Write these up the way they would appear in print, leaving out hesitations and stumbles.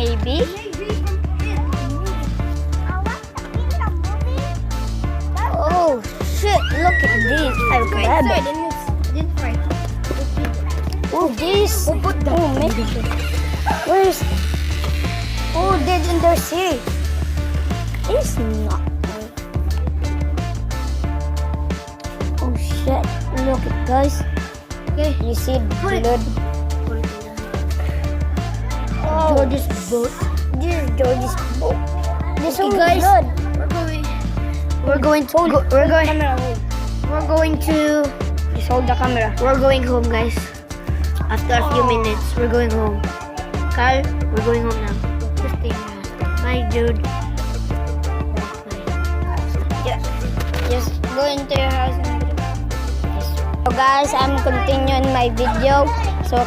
maybe. Oh shit! Look at this. I grab it. Oh, this. Oh, maybe. Where's? Oh, dead in the sea. It's not. Oh shit! Look at guys. Okay. You see blood. Oh. George's boat. This is George's boat. This Okay, is guys. blood. We're going to Just hold the camera. we're going home, guys. After a few minutes, we're going home. Carl, we're going home now. Just stay in your house. Bye, dude. Just go into your house and so guys, I'm continuing my video. So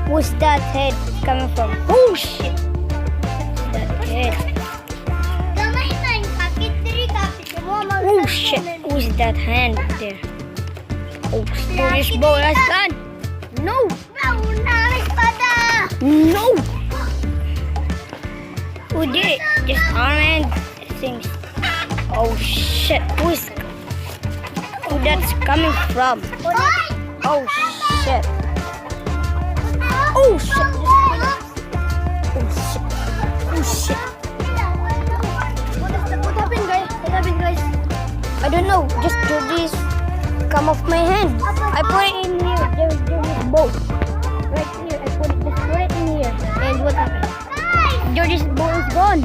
who's that head coming from? Oh shit! What's that head? Oh shit! Who's that hand there? Oh, Spanish ball has gone. No! No! Who did it? Just arm things. Oh shit! Who's that's coming from? Oh shit! Oh shit! Oh shit! Oh shit! What happened, guys? What happened, guys? I don't know. Just Georgie's come off my hand. I put it in here. There's Georgie's boat right here. I put it in here. And what happened? Georgie's boat is gone.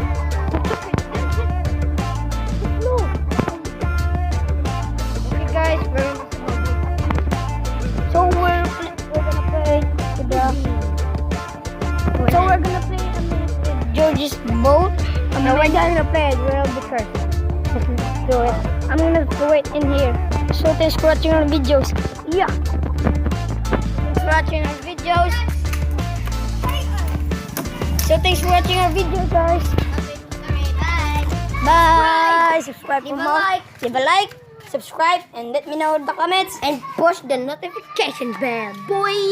Look. Okay, guys, we're gonna play with Georgie's boat. No, we're not gonna play it. We'll be cursed. Do it. I'm gonna throw it in here. So thanks for watching our videos. Yeah. Thanks for watching our videos. So thanks for watching our video, guys. Bye. Subscribe for more. Leave a like, subscribe, and let me know in the comments. And push the notification bell, boy.